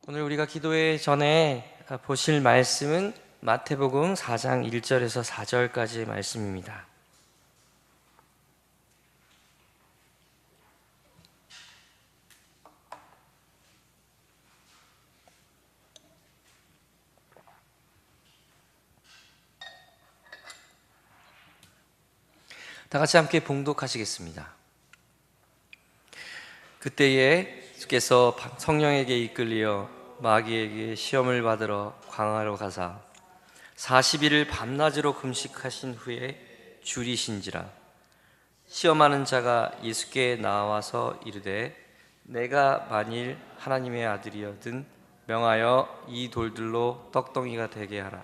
오늘 우리가 기도회 전에 보실 말씀은 마태복음 4장 1절에서 4절까지의 말씀입니다. 다 같이 함께 봉독하시겠습니다. 그때에 주께서 성령에게 이끌리어 마귀에게 시험을 받으러 광야로 가사 40일을 밤낮으로 금식하신 후에 줄이신지라. 시험하는 자가 예수께 나와서 이르되 내가 만일 하나님의 아들이여든 명하여 이 돌들로 떡덩이가 되게 하라.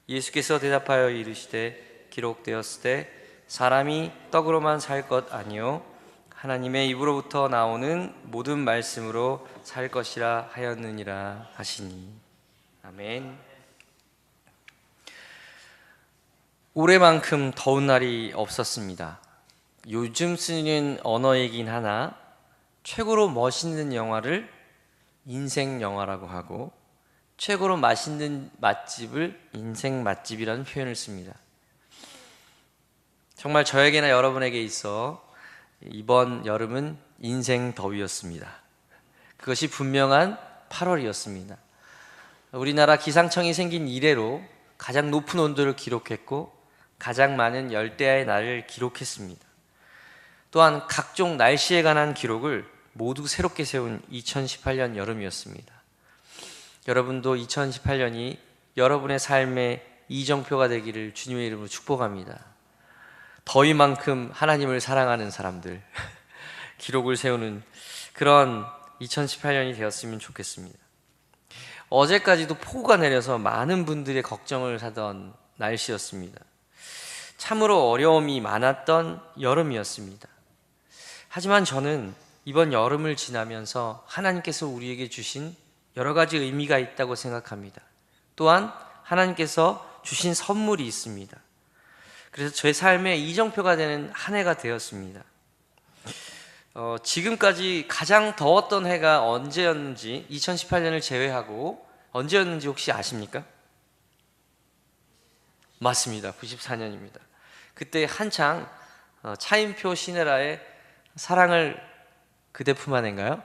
예수께서 대답하여 이르시되 기록되었으되 사람이 떡으로만 살 것 아니요 하나님의 입으로부터 나오는 모든 말씀으로 살 것이라 하였느니라 하시니. 아멘. 올해만큼 더운 날이 없었습니다. 요즘 쓰는 언어이긴 하나 최고로 멋있는 영화를 인생 영화라고 하고 최고로 맛있는 맛집을 인생 맛집이라는 표현을 씁니다. 정말 저에게나 여러분에게 있어 이번 여름은 인생 더위였습니다. 그것이 분명한 8월이었습니다. 우리나라 기상청이 생긴 이래로 가장 높은 온도를 기록했고 가장 많은 열대야의 날을 기록했습니다. 또한 각종 날씨에 관한 기록을 모두 새롭게 세운 2018년 여름이었습니다. 여러분도 2018년이 여러분의 삶의 이정표가 되기를 주님의 이름으로 축복합니다. 더위만큼 하나님을 사랑하는 사람들 기록을 세우는 그런 2018년이 되었으면 좋겠습니다. 어제까지도 폭우가 내려서 많은 분들의 걱정을 하던 날씨였습니다. 참으로 어려움이 많았던 여름이었습니다. 하지만 저는 이번 여름을 지나면서 하나님께서 우리에게 주신 여러 가지 의미가 있다고 생각합니다. 또한 하나님께서 주신 선물이 있습니다. 그래서 제 삶의 이정표가 되는 한 해가 되었습니다. 지금까지 가장 더웠던 해가 언제였는지 2018년을 제외하고 언제였는지 혹시 아십니까? 맞습니다. 94년입니다. 그때 한창 차인표 신혜라의 사랑을 그대 품 안인가요?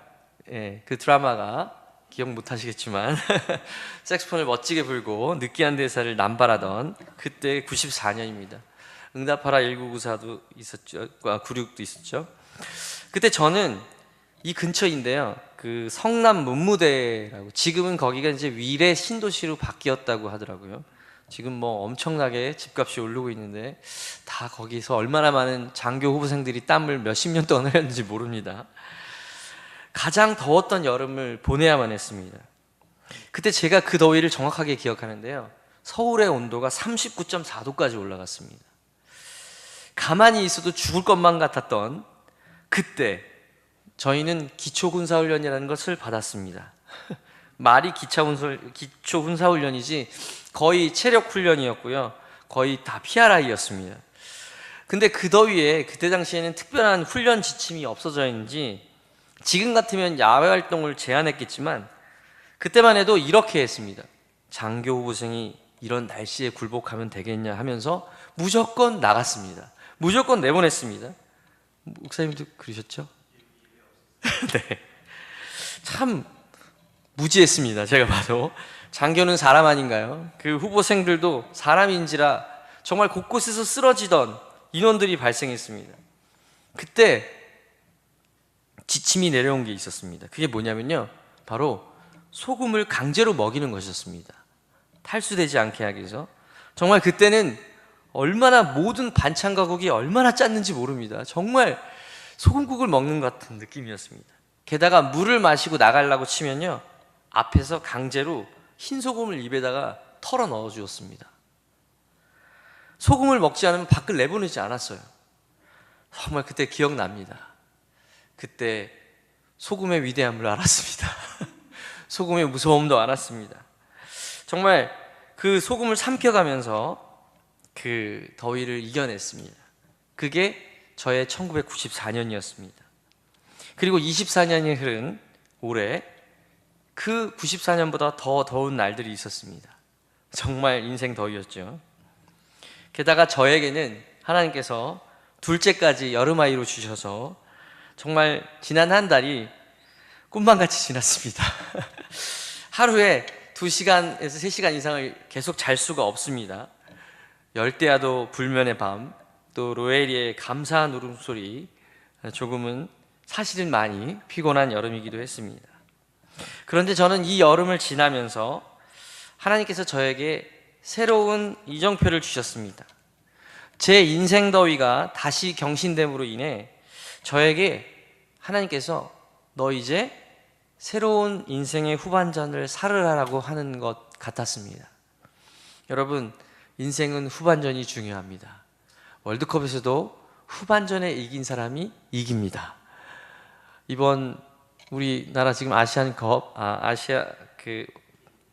예, 그 드라마가 기억 못 하시겠지만 색소폰을 멋지게 불고 느끼한 대사를 남발하던 그때 94년입니다. 응답하라 1994도 있었죠. 96도 있었죠. 그때 저는 이 근처인데요. 그 성남 문무대라고, 지금은 거기가 이제 위례 신도시로 바뀌었다고 하더라고요. 지금 뭐 엄청나게 집값이 오르고 있는데 다 거기서 얼마나 많은 장교 후보생들이 땀을 몇십 년 동안 흘렸는지 모릅니다. 가장 더웠던 여름을 보내야만 했습니다. 그때 제가 그 더위를 정확하게 기억하는데요. 서울의 온도가 39.4도까지 올라갔습니다. 가만히 있어도 죽을 것만 같았던 그때 저희는 기초군사훈련이라는 것을 받았습니다. 말이 기초군사훈련이지 거의 체력훈련이었고요. 거의 다 PRI였습니다. 근데 그 더위에 그때 당시에는 특별한 훈련 지침이 없어져 있는지 지금 같으면 야외 활동을 제한했겠지만 그때만 해도 이렇게 했습니다. 장교 후보생이 이런 날씨에 굴복하면 되겠냐 하면서 무조건 나갔습니다. 무조건 내보냈습니다. 목사님도 그러셨죠? 네. 참 무지했습니다. 제가 봐도. 장교는 사람 아닌가요? 그 후보생들도 사람인지라 정말 곳곳에서 쓰러지던 인원들이 발생했습니다. 그때 지침이 내려온 게 있었습니다. 그게 뭐냐면요, 바로 소금을 강제로 먹이는 것이었습니다. 탈수되지 않게 하기 위해서. 정말 그때는 얼마나 모든 반찬 가곡이 얼마나 짰는지 모릅니다. 정말 소금국을 먹는 것 같은 느낌이었습니다. 게다가 물을 마시고 나가려고 치면요, 앞에서 강제로 흰 소금을 입에다가 털어 넣어 주었습니다. 소금을 먹지 않으면 밖을 내보내지 않았어요. 정말 그때 기억납니다. 그때 소금의 위대함을 알았습니다. 소금의 무서움도 알았습니다. 정말 그 소금을 삼켜가면서 그 더위를 이겨냈습니다. 그게 저의 1994년이었습니다. 그리고 24년이 흐른 올해 그 94년보다 더 더운 날들이 있었습니다. 정말 인생 더위였죠. 게다가 저에게는 하나님께서 둘째까지 여름아이로 주셔서 정말 지난 한 달이 꿈만 같이 지났습니다. 하루에 2시간에서 3시간 이상을 계속 잘 수가 없습니다. 열대야도 불면의 밤, 또 로에리의 감사한 울음소리, 조금은 사실은 많이 피곤한 여름이기도 했습니다. 그런데 저는 이 여름을 지나면서 하나님께서 저에게 새로운 이정표를 주셨습니다. 제 인생 더위가 다시 경신됨으로 인해 저에게 하나님께서 너 이제 새로운 인생의 후반전을 살으라고 하는 것 같았습니다. 여러분, 인생은 후반전이 중요합니다. 월드컵에서도 후반전에 이긴 사람이 이깁니다. 이번 우리나라 지금 아시안컵,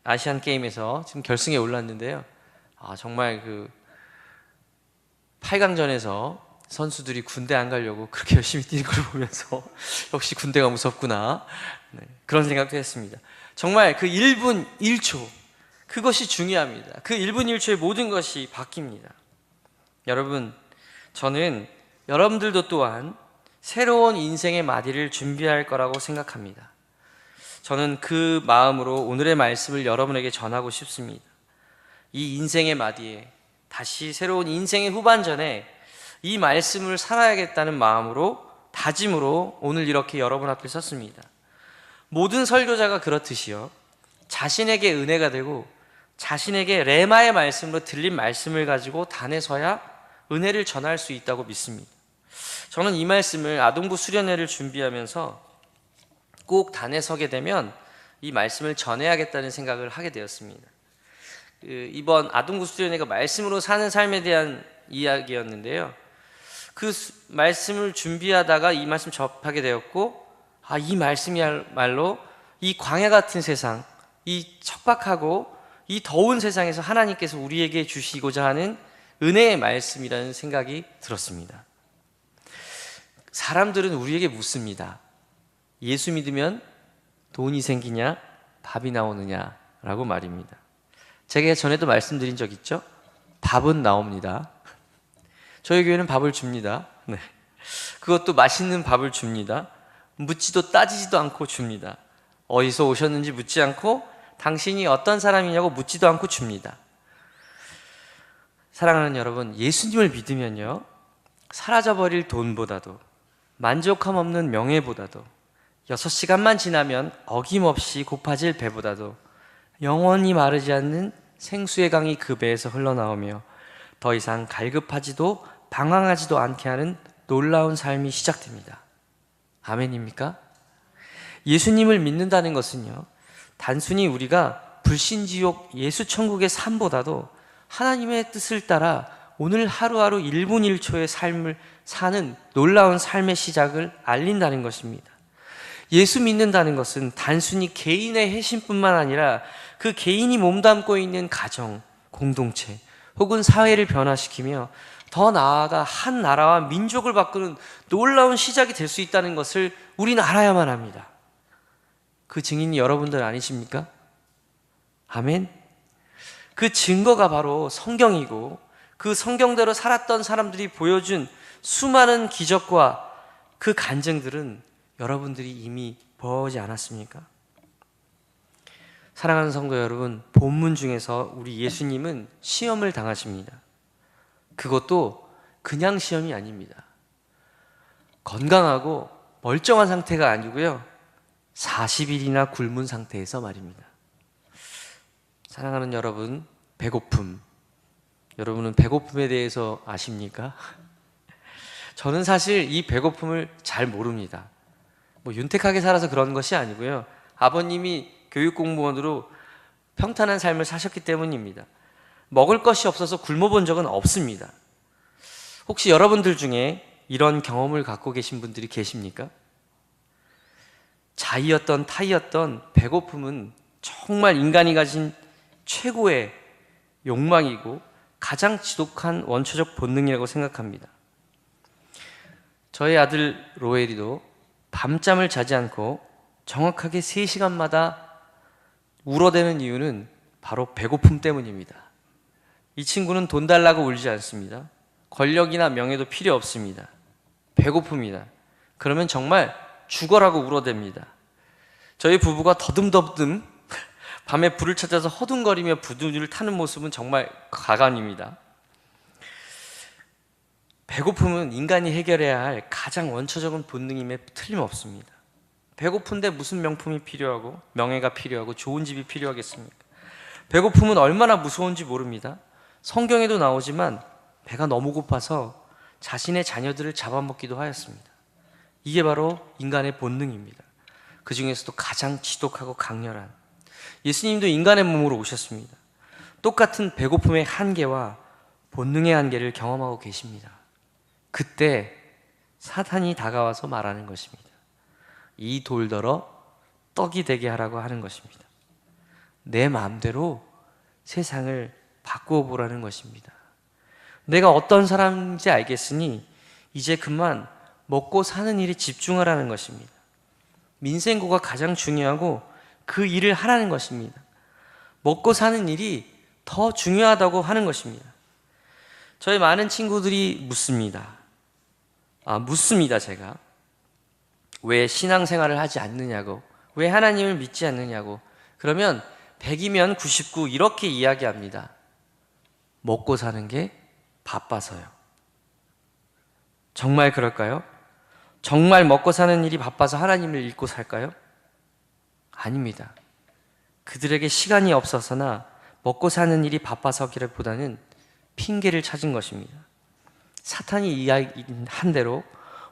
아시안 게임에서 지금 결승에 올랐는데요. 정말 그 8강전에서 선수들이 군대 안 가려고 그렇게 열심히 뛰는 걸 보면서 역시 군대가 무섭구나, 그런 생각도 했습니다. 정말 그 1분 1초, 그것이 중요합니다. 그 1분 1초에 모든 것이 바뀝니다. 여러분, 저는 여러분들도 또한 새로운 인생의 마디를 준비할 거라고 생각합니다. 저는 그 마음으로 오늘의 말씀을 여러분에게 전하고 싶습니다. 이 인생의 마디에, 다시 새로운 인생의 후반전에 이 말씀을 살아야겠다는 마음으로, 다짐으로 오늘 이렇게 여러분 앞에 섰습니다. 모든 설교자가 그렇듯이요, 자신에게 은혜가 되고 자신에게 레마의 말씀으로 들린 말씀을 가지고 단에 서야 은혜를 전할 수 있다고 믿습니다. 저는 이 말씀을 아동부 수련회를 준비하면서 꼭 단에 서게 되면 이 말씀을 전해야겠다는 생각을 하게 되었습니다. 이번 아동부 수련회가 말씀으로 사는 삶에 대한 이야기였는데요, 그 말씀을 준비하다가 이 말씀 접하게 되었고, 이 말씀이야말로 이 광야 같은 세상, 이 척박하고 이 더운 세상에서 하나님께서 우리에게 주시고자 하는 은혜의 말씀이라는 생각이 들었습니다. 사람들은 우리에게 묻습니다. 예수 믿으면 돈이 생기냐, 밥이 나오느냐 라고 말입니다. 제가 전에도 말씀드린 적 있죠? 밥은 나옵니다. 저희 교회는 밥을 줍니다. 그것도 맛있는 밥을 줍니다. 묻지도 따지지도 않고 줍니다. 어디서 오셨는지 묻지 않고, 당신이 어떤 사람이냐고 묻지도 않고 줍니다. 사랑하는 여러분, 예수님을 믿으면요, 사라져버릴 돈보다도, 만족함 없는 명예보다도, 6시간만 지나면 어김없이 고파질 배보다도 영원히 마르지 않는 생수의 강이 그 배에서 흘러나오며 더 이상 갈급하지도 방황하지도 않게 하는 놀라운 삶이 시작됩니다. 아멘입니까? 예수님을 믿는다는 것은요, 단순히 우리가 불신지옥 예수천국의 삶보다도 하나님의 뜻을 따라 오늘 하루하루 1분 1초의 삶을 사는 놀라운 삶의 시작을 알린다는 것입니다. 예수 믿는다는 것은 단순히 개인의 회심뿐만 아니라 그 개인이 몸담고 있는 가정, 공동체 혹은 사회를 변화시키며 더 나아가 한 나라와 민족을 바꾸는 놀라운 시작이 될 수 있다는 것을 우리는 알아야만 합니다. 그 증인이 여러분들 아니십니까? 아멘. 그 증거가 바로 성경이고, 그 성경대로 살았던 사람들이 보여준 수많은 기적과 그 간증들은 여러분들이 이미 보지 않았습니까? 사랑하는 성도 여러분, 본문 중에서 우리 예수님은 시험을 당하십니다. 그것도 그냥 시험이 아닙니다. 건강하고 멀쩡한 상태가 아니고요, 40일이나 굶은 상태에서 말입니다. 사랑하는 여러분, 배고픔, 여러분은 배고픔에 대해서 아십니까? 저는 사실 이 배고픔을 잘 모릅니다. 윤택하게 살아서 그런 것이 아니고요, 아버님이 교육공무원으로 평탄한 삶을 사셨기 때문입니다. 먹을 것이 없어서 굶어본 적은 없습니다. 혹시 여러분들 중에 이런 경험을 갖고 계신 분들이 계십니까? 자이었던 타이었던 배고픔은 정말 인간이 가진 최고의 욕망이고 가장 지독한 원초적 본능이라고 생각합니다. 저희 아들 로엘이도 밤잠을 자지 않고 정확하게 3시간마다 울어대는 이유는 바로 배고픔 때문입니다. 이 친구는 돈 달라고 울지 않습니다. 권력이나 명예도 필요 없습니다. 배고픕니다. 그러면 정말 죽어라고 울어댑니다. 저희 부부가 더듬더듬 밤에 불을 찾아서 허둥거리며 부두를 타는 모습은 정말 가관입니다. 배고픔은 인간이 해결해야 할 가장 원초적인 본능임에 틀림없습니다. 배고픈데 무슨 명품이 필요하고 명예가 필요하고 좋은 집이 필요하겠습니까? 배고픔은 얼마나 무서운지 모릅니다. 성경에도 나오지만 배가 너무 고파서 자신의 자녀들을 잡아먹기도 하였습니다. 이게 바로 인간의 본능입니다. 그 중에서도 가장 지독하고 강렬한, 예수님도 인간의 몸으로 오셨습니다. 똑같은 배고픔의 한계와 본능의 한계를 경험하고 계십니다. 그때 사탄이 다가와서 말하는 것입니다. 이 돌더러 떡이 되게 하라고 하는 것입니다. 내 마음대로 세상을 바꾸어 보라는 것입니다. 내가 어떤 사람인지 알겠으니 이제 그만 먹고 사는 일에 집중하라는 것입니다. 민생고가 가장 중요하고 그 일을 하라는 것입니다. 먹고 사는 일이 더 중요하다고 하는 것입니다. 저희 많은 친구들이 묻습니다. 제가. 왜 신앙생활을 하지 않느냐고, 왜 하나님을 믿지 않느냐고. 그러면 100이면 99 이렇게 이야기합니다. 먹고 사는 게 바빠서요. 정말 그럴까요? 정말 먹고 사는 일이 바빠서 하나님을 잊고 살까요? 아닙니다. 그들에게 시간이 없어서나 먹고 사는 일이 바빠서기보다는 핑계를 찾은 것입니다. 사탄이 이야기한 대로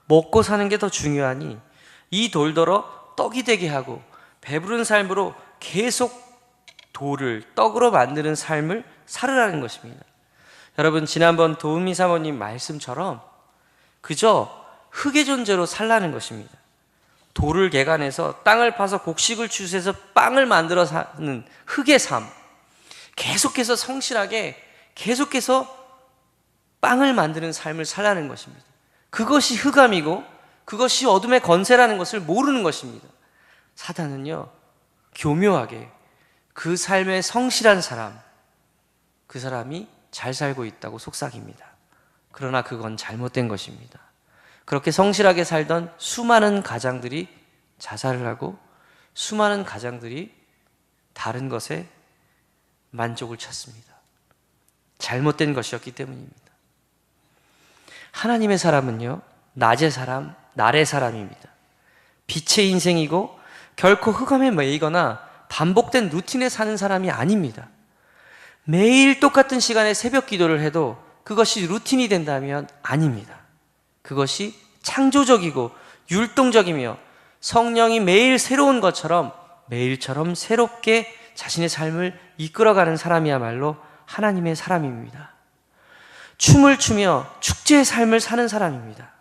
먹고 사는 게 더 중요하니 이 돌더러 떡이 되게 하고 배부른 삶으로 계속 돌을 떡으로 만드는 삶을 살으라는 것입니다. 여러분, 지난번 도우미 사모님 말씀처럼 그저 흙의 존재로 살라는 것입니다. 돌을 개간해서 땅을 파서 곡식을 추수해서 빵을 만들어 사는 흙의 삶, 계속해서 성실하게 계속해서 빵을 만드는 삶을 살라는 것입니다. 그것이 흑암이고 그것이 어둠의 건세라는 것을 모르는 것입니다. 사단은요, 교묘하게 그 삶에 성실한 사람, 그 사람이 잘 살고 있다고 속삭입니다. 그러나 그건 잘못된 것입니다. 그렇게 성실하게 살던 수많은 가장들이 자살을 하고 수많은 가장들이 다른 것에 만족을 찾습니다. 잘못된 것이었기 때문입니다. 하나님의 사람은요, 낮의 사람, 날의 사람입니다. 빛의 인생이고 결코 흑암에 매이거나 반복된 루틴에 사는 사람이 아닙니다. 매일 똑같은 시간에 새벽 기도를 해도 그것이 루틴이 된다면 아닙니다. 그것이 창조적이고 율동적이며 성령이 매일 새로운 것처럼 매일처럼 새롭게 자신의 삶을 이끌어가는 사람이야말로 하나님의 사람입니다. 춤을 추며 축제의 삶을 사는 사람입니다.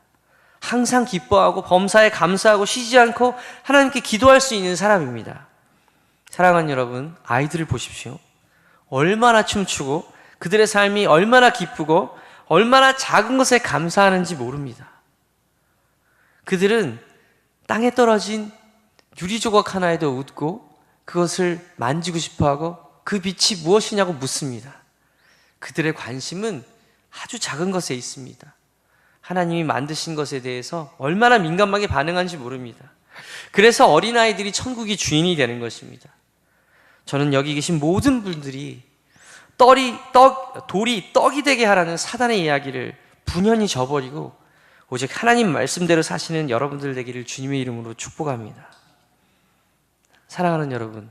항상 기뻐하고 범사에 감사하고 쉬지 않고 하나님께 기도할 수 있는 사람입니다. 사랑하는 여러분, 아이들을 보십시오. 얼마나 춤추고 그들의 삶이 얼마나 기쁘고 얼마나 작은 것에 감사하는지 모릅니다. 그들은 땅에 떨어진 유리조각 하나에도 웃고 그것을 만지고 싶어하고 그 빛이 무엇이냐고 묻습니다. 그들의 관심은 아주 작은 것에 있습니다. 하나님이 만드신 것에 대해서 얼마나 민감하게 반응하는지 모릅니다. 그래서 어린아이들이 천국의 주인이 되는 것입니다. 저는 여기 계신 모든 분들이 돌이 떡이 되게 하라는 사단의 이야기를 분연히 저버리고 오직 하나님 말씀대로 사시는 여러분들 되기를 주님의 이름으로 축복합니다. 사랑하는 여러분,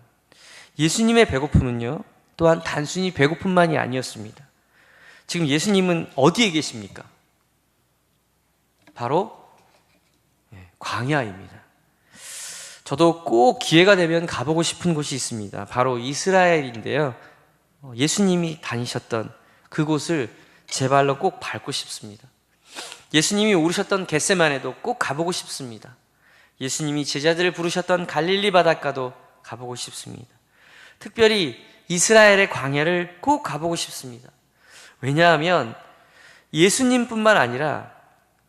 예수님의 배고픔은요, 또한 단순히 배고픔만이 아니었습니다. 지금 예수님은 어디에 계십니까? 바로 광야입니다. 저도 꼭 기회가 되면 가보고 싶은 곳이 있습니다. 바로 이스라엘인데요, 예수님이 다니셨던 그곳을 제 발로 꼭 밟고 싶습니다. 예수님이 오르셨던 겟세마네도 꼭 가보고 싶습니다. 예수님이 제자들을 부르셨던 갈릴리 바닷가도 가보고 싶습니다. 특별히 이스라엘의 광야를 꼭 가보고 싶습니다. 왜냐하면 예수님뿐만 아니라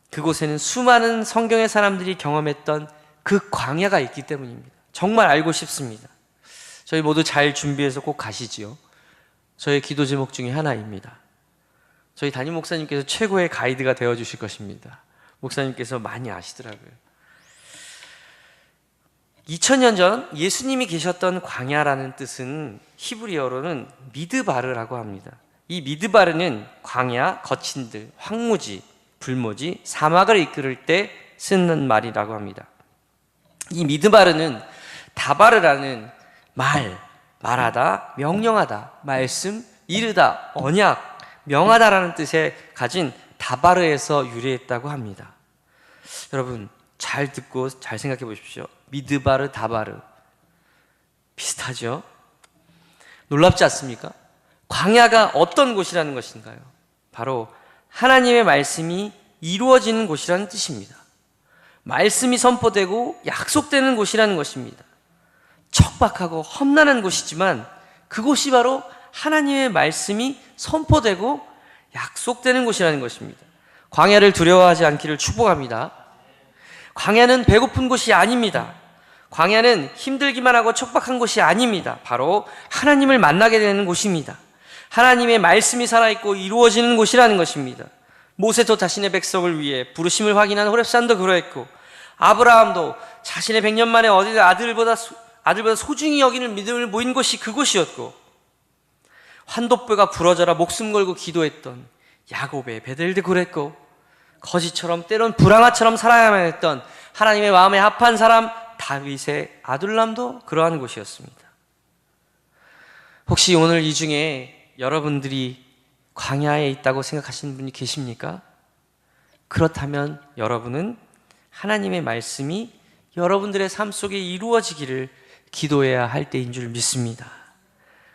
그곳에는 수많은 성경의 사람들이 경험했던 그 광야가 있기 때문입니다. 정말 알고 싶습니다. 저희 모두 잘 준비해서 꼭 가시지요. 저의 기도 제목 중에 하나입니다. 저희 담임 목사님께서 최고의 가이드가 되어주실 것입니다. 목사님께서 많이 아시더라고요. 2000년 전 예수님이 계셨던 광야라는 뜻은 히브리어로는 미드바르라고 합니다. 이 미드바르는 광야, 거친들, 황무지, 불모지, 사막을 이끌을 때 쓰는 말이라고 합니다. 이 미드바르는 다바르라는 말하다, 명령하다, 말씀, 이르다, 언약, 명하다라는 뜻에 가진 다바르에서 유래했다고 합니다. 여러분 잘 듣고 잘 생각해 보십시오. 미드바르, 다바르 비슷하죠? 놀랍지 않습니까? 광야가 어떤 곳이라는 것인가요? 바로 하나님의 말씀이 이루어지는 곳이라는 뜻입니다. 말씀이 선포되고 약속되는 곳이라는 것입니다. 척박하고 험난한 곳이지만 그곳이 바로 하나님의 말씀이 선포되고 약속되는 곳이라는 것입니다. 광야를 두려워하지 않기를 축복합니다. 광야는 배고픈 곳이 아닙니다. 광야는 힘들기만 하고 척박한 곳이 아닙니다. 바로 하나님을 만나게 되는 곳입니다. 하나님의 말씀이 살아있고 이루어지는 곳이라는 것입니다. 모세도 자신의 백성을 위해 부르심을 확인한 호렙산도 그러했고, 아브라함도 자신의 100년 만에 얻은 아들보다 소중히 여기는 믿음을 모인 곳이 그곳이었고, 환도뼈가 부러져라 목숨 걸고 기도했던 야곱의 베델도 그랬고, 거지처럼 때론 불황아처럼 살아야만 했던 하나님의 마음에 합한 사람 다윗의 아둘람도 그러한 곳이었습니다. 혹시 오늘 이 중에 여러분들이 광야에 있다고 생각하시는 분이 계십니까? 그렇다면 여러분은 하나님의 말씀이 여러분들의 삶 속에 이루어지기를 기도해야 할 때인 줄 믿습니다.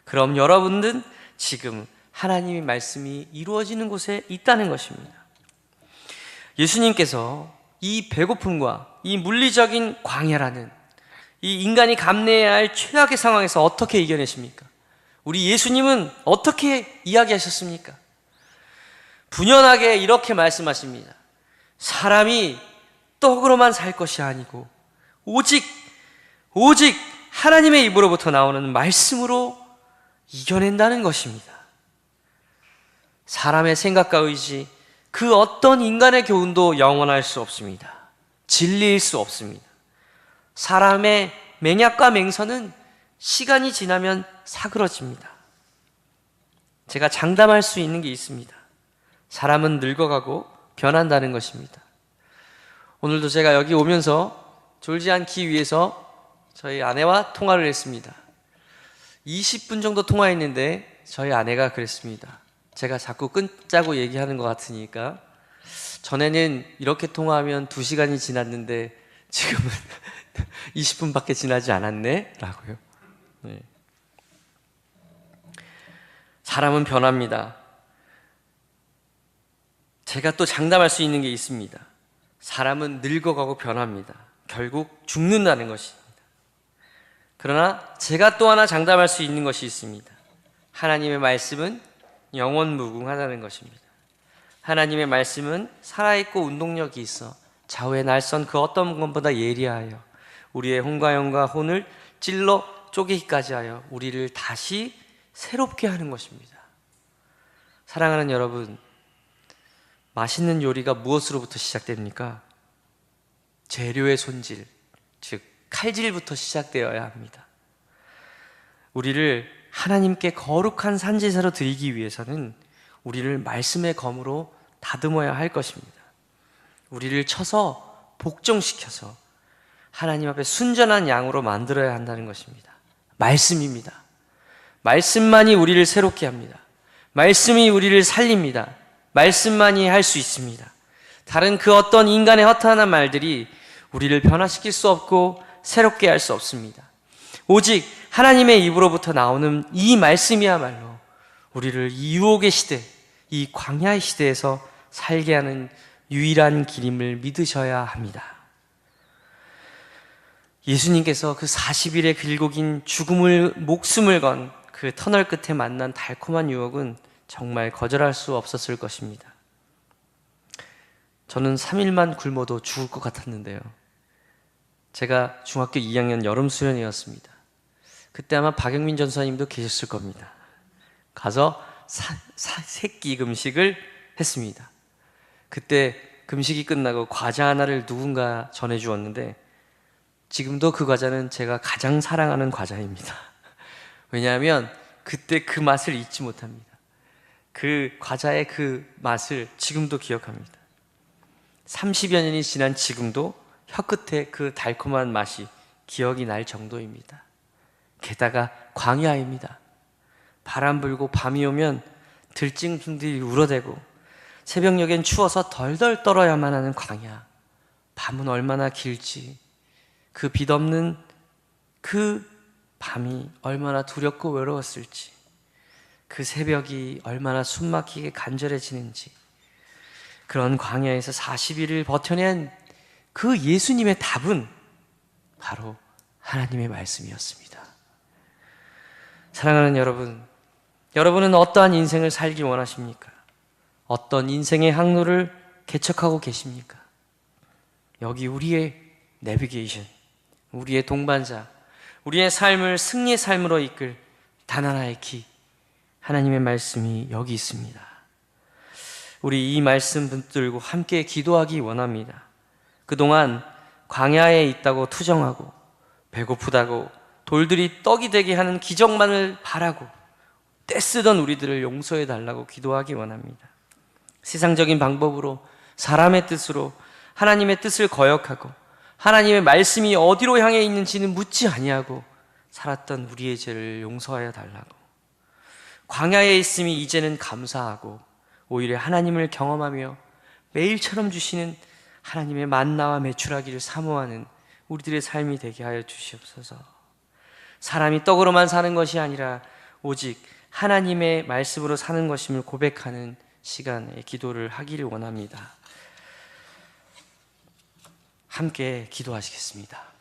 그럼 여러분들은 지금 하나님의 말씀이 이루어지는 곳에 있다는 것입니다. 예수님께서 이 배고픔과 이 물리적인 광야라는 이 인간이 감내해야 할 최악의 상황에서 어떻게 이겨내십니까? 우리 예수님은 어떻게 이야기하셨습니까? 분연하게 이렇게 말씀하십니다. 사람이 떡으로만 살 것이 아니고 오직 하나님의 입으로부터 나오는 말씀으로 이겨낸다는 것입니다. 사람의 생각과 의지, 그 어떤 인간의 교훈도 영원할 수 없습니다. 진리일 수 없습니다. 사람의 맹약과 맹선은 시간이 지나면 사그러집니다. 제가 장담할 수 있는 게 있습니다. 사람은 늙어가고 변한다는 것입니다. 오늘도 제가 여기 오면서 졸지 않기 위해서 저희 아내와 통화를 했습니다. 20분 정도 통화했는데 저희 아내가 그랬습니다. 제가 자꾸 끊자고 얘기하는 것 같으니까, 전에는 이렇게 통화하면 2시간이 지났는데 지금은 20분밖에 지나지 않았네? 라고요. 네. 사람은 변합니다. 제가 또 장담할 수 있는 게 있습니다. 사람은 늙어가고 변합니다. 결국 죽는다는 것입니다. 그러나 제가 또 하나 장담할 수 있는 것이 있습니다. 하나님의 말씀은 영원무궁하다는 것입니다. 하나님의 말씀은 살아있고 운동력이 있어 좌우의 날선 그 어떤 것보다 예리하여 우리의 혼과 영과 혼을 찔러 쪼개기까지 하여 우리를 다시 새롭게 하는 것입니다. 사랑하는 여러분, 맛있는 요리가 무엇으로부터 시작됩니까? 재료의 손질, 즉 칼질부터 시작되어야 합니다. 우리를 하나님께 거룩한 산제사로 드리기 위해서는 우리를 말씀의 검으로 다듬어야 할 것입니다. 우리를 쳐서 복종시켜서 하나님 앞에 순전한 양으로 만들어야 한다는 것입니다. 말씀입니다. 말씀만이 우리를 새롭게 합니다. 말씀이 우리를 살립니다. 말씀만이 할 수 있습니다. 다른 그 어떤 인간의 허탄한 말들이 우리를 변화시킬 수 없고 새롭게 할 수 없습니다. 오직 하나님의 입으로부터 나오는 이 말씀이야말로 우리를 이 유혹의 시대, 이 광야의 시대에서 살게 하는 유일한 길임을 믿으셔야 합니다. 예수님께서 그 40일의 길고 긴 목숨을 건 그 터널 끝에 만난 달콤한 유혹은 정말 거절할 수 없었을 것입니다. 저는 3일만 굶어도 죽을 것 같았는데요. 제가 중학교 2학년 여름 수련회였습니다. 그때 아마 박영민 전사님도 계셨을 겁니다. 가서 새끼 금식을 했습니다. 그때 금식이 끝나고 과자 하나를 누군가 전해주었는데 지금도 그 과자는 제가 가장 사랑하는 과자입니다. 왜냐하면 그때 그 맛을 잊지 못합니다. 그 과자의 그 맛을 지금도 기억합니다. 30여 년이 지난 지금도 혀끝에 그 달콤한 맛이 기억이 날 정도입니다. 게다가 광야입니다. 바람 불고 밤이 오면 들짐승들이 울어대고 새벽녘엔 추워서 덜덜 떨어야만 하는 광야. 밤은 얼마나 길지. 그 빛 없는 그 밤이 얼마나 두렵고 외로웠을지. 그 새벽이 얼마나 숨막히게 간절해지는지. 그런 광야에서 40일을 버텨낸 그 예수님의 답은 바로 하나님의 말씀이었습니다. 사랑하는 여러분, 여러분은 어떠한 인생을 살기 원하십니까? 어떤 인생의 항로를 개척하고 계십니까? 여기 우리의 내비게이션, 우리의 동반자, 우리의 삶을 승리의 삶으로 이끌 단 하나의 키, 하나님의 말씀이 여기 있습니다. 우리 이 말씀 붙들고 함께 기도하기 원합니다. 그동안 광야에 있다고 투정하고 배고프다고 돌들이 떡이 되게 하는 기적만을 바라고 떼쓰던 우리들을 용서해 달라고 기도하기 원합니다. 세상적인 방법으로 사람의 뜻으로 하나님의 뜻을 거역하고 하나님의 말씀이 어디로 향해 있는지는 묻지 아니하고 살았던 우리의 죄를 용서하여 달라고, 광야에 있음이 이제는 감사하고 오히려 하나님을 경험하며 매일처럼 주시는 하나님의 만나와 메추라기를 사모하는 우리들의 삶이 되게 하여 주시옵소서. 사람이 떡으로만 사는 것이 아니라 오직 하나님의 말씀으로 사는 것임을 고백하는 시간에 기도를 하기를 원합니다. 함께 기도하시겠습니다.